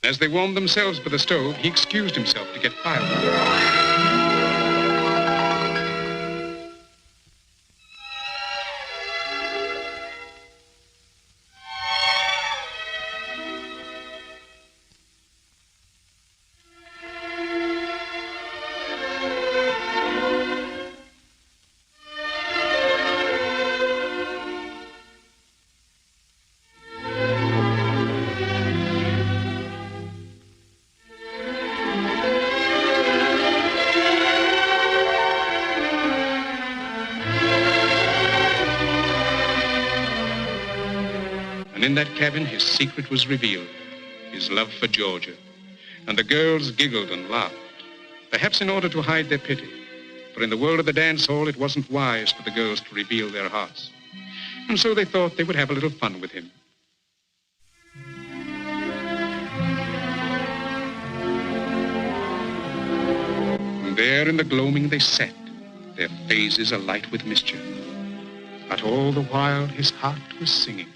As they warmed themselves by the stove, he excused himself to get firewood. In that cabin, his secret was revealed, his love for Georgia. And the girls giggled and laughed, perhaps in order to hide their pity. For in the world of the dance hall, it wasn't wise for the girls to reveal their hearts. And so they thought they would have a little fun with him. And there in the gloaming they sat, their faces alight with mischief. But all the while his heart was singing.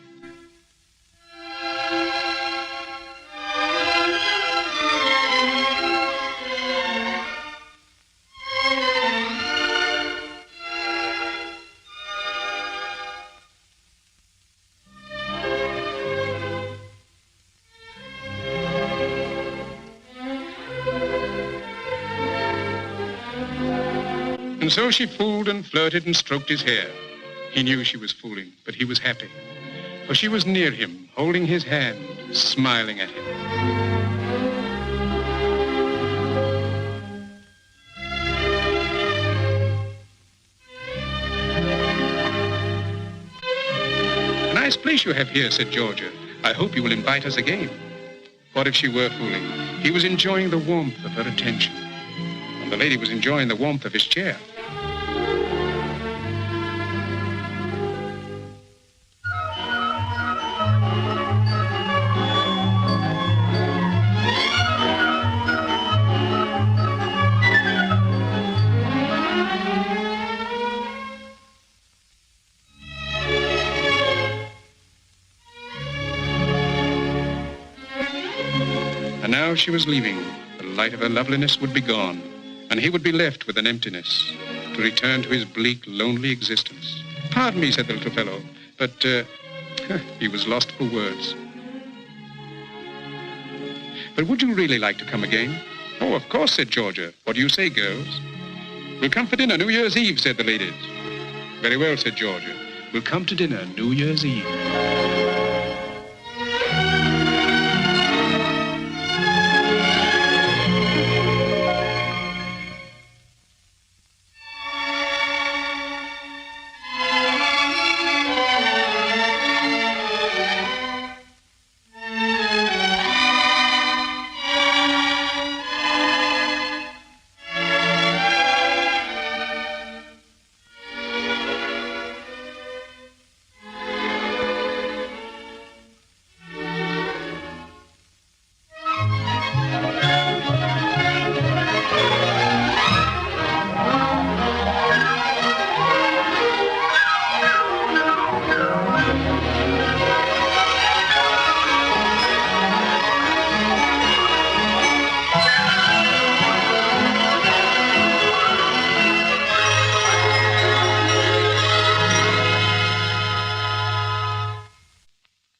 And so she fooled and flirted and stroked his hair. He knew she was fooling, but he was happy. For she was near him, holding his hand, smiling at him. A nice place you have here, said Georgia. I hope you will invite us again. What if she were fooling? He was enjoying the warmth of her attention. And the lady was enjoying the warmth of his chair. And now she was leaving. The light of her loveliness would be gone, and he would be left with an emptiness, to return to his bleak, lonely existence. Pardon me, said the little fellow, but he was lost for words. But would you really like to come again? Oh, of course, said Georgia. What do you say, girls? We'll come for dinner New Year's Eve, said the ladies. Very well, said Georgia. We'll come to dinner New Year's Eve.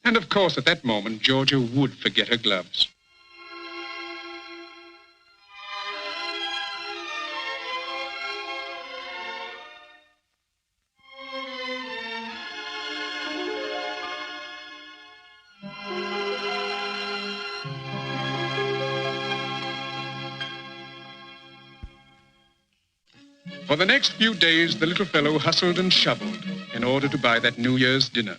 And of course, at that moment, Georgia would forget her gloves. For the next few days, the little fellow hustled and shoveled in order to buy that New Year's dinner.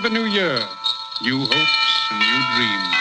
the new year, new hopes and new dreams.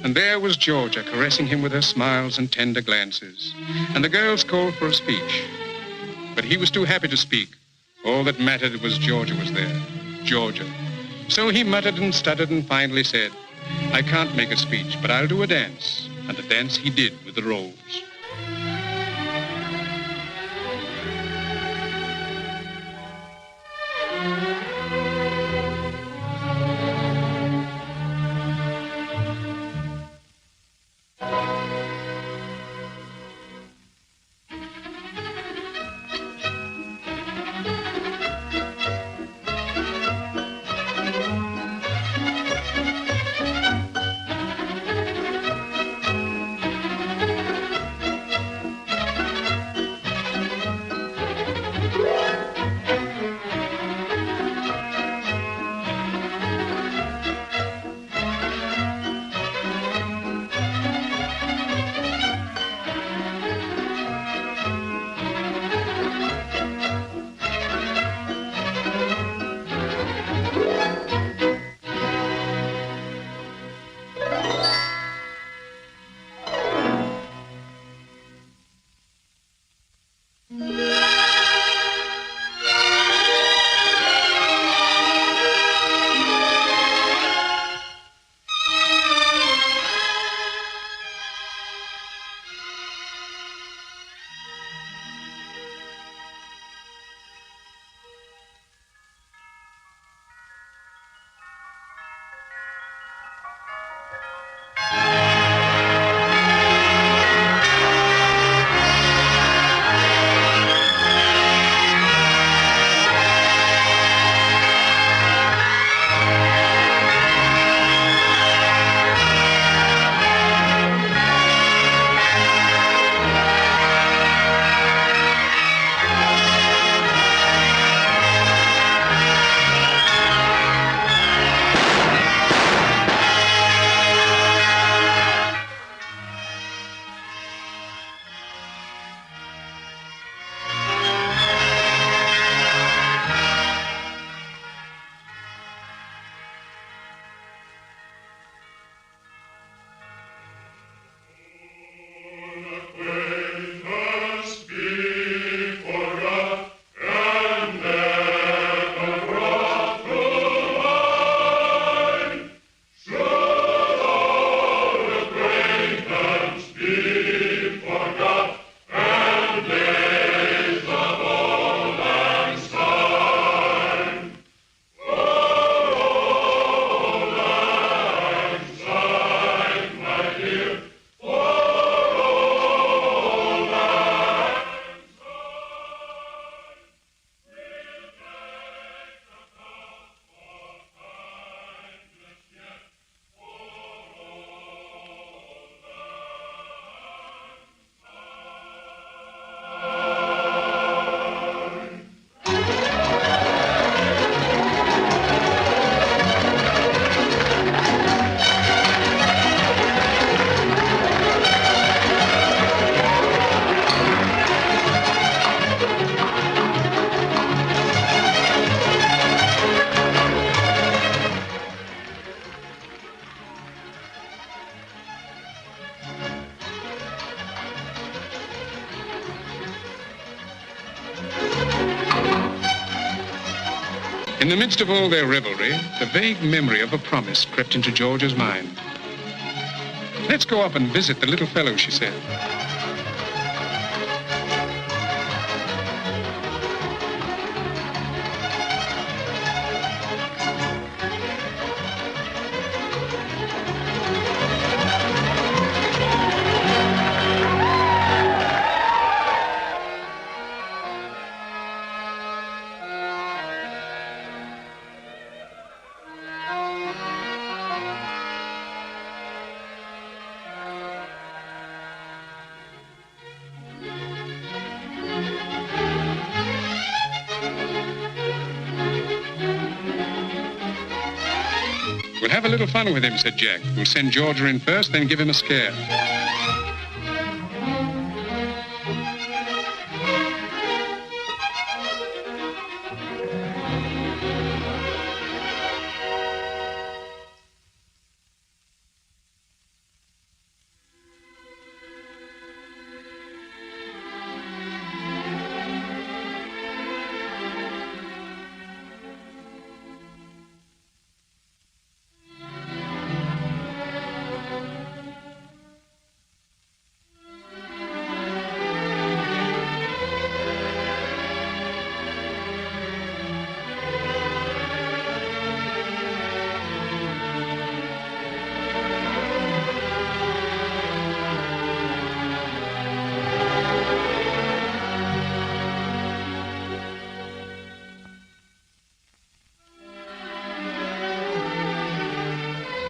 And there was Georgia caressing him with her smiles and tender glances. And the girls called for a speech. But he was too happy to speak. All that mattered was Georgia was there. Georgia. So he muttered and stuttered and finally said, "I can't make a speech, but I'll do a dance." And a dance he did with the rolls. In the midst of all their revelry, the vague memory of a promise crept into Georgia's mind. "Let's go up and visit the little fellow," she said. "We'll have a little fun with him," said Jack. "We'll send Georgia in first, then give him a scare."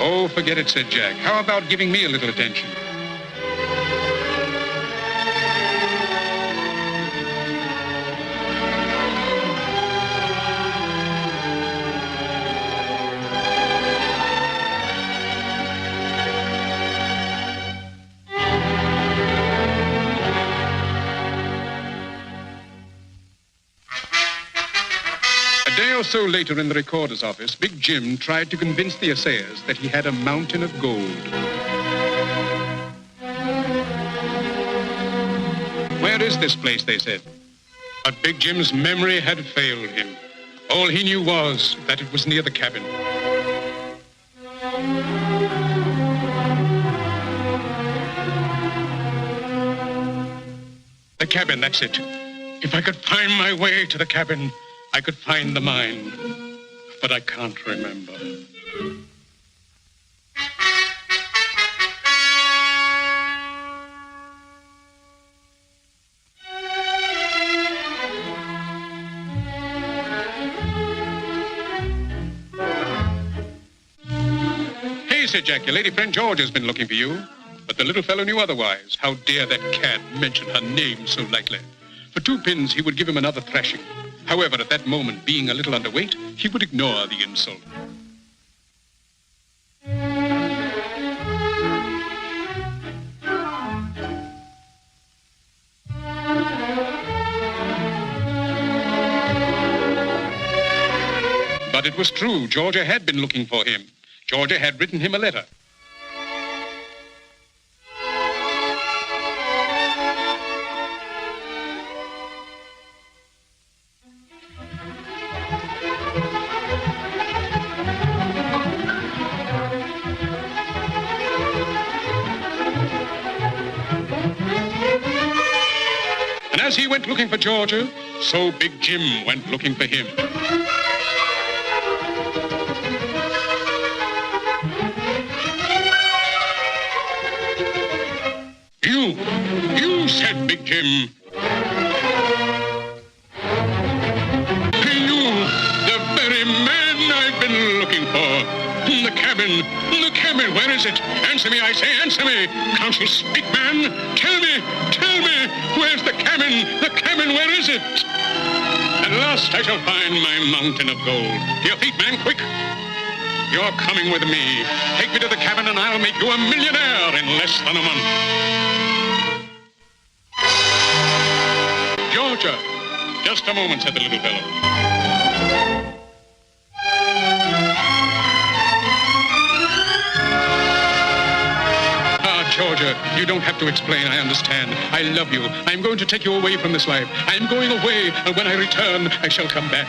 "Oh, forget it," said Jack. "How about giving me a little attention?" A day or so later in the recorder's office, Big Jim tried to convince the assayers that he had a mountain of gold. "Where is this place?" they said. But Big Jim's memory had failed him. All he knew was that it was near the cabin. The cabin, that's it. If I could find my way to the cabin, I could find the mine, but I can't remember. "Hey," said Jack, "your lady friend George has been looking for you." But the little fellow knew otherwise. How dare that cad mention her name so lightly? For 2 pins, he would give him another thrashing. However, at that moment, being a little underweight, he would ignore the insult. But it was true. Georgia had been looking for him. Georgia had written him a letter. And as he went looking for Georgia, so Big Jim went looking for him. You said, Big Jim. You, the very man I've been looking for. The cabin, where is it? Answer me, I say, answer me. Can't you speak, man? Tell me, where's the cabin, where is it? At last I shall find my mountain of gold. To your feet, man, quick. You're coming with me. Take me to the cabin and I'll make you a millionaire in less than a month. Georgia. Just a moment, said the little fellow. Georgia, you don't have to explain. I understand. I love you. I'm going to take you away from this life. I'm going away, and when I return, I shall come back.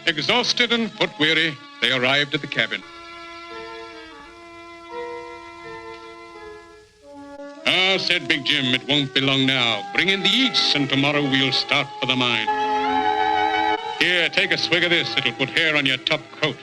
Exhausted and foot-weary, they arrived at the cabin. "Ah," said Big Jim, "it won't be long now. Bring in the eats, and tomorrow we'll start for the mine. Here, take a swig of this. It'll put hair on your top coat."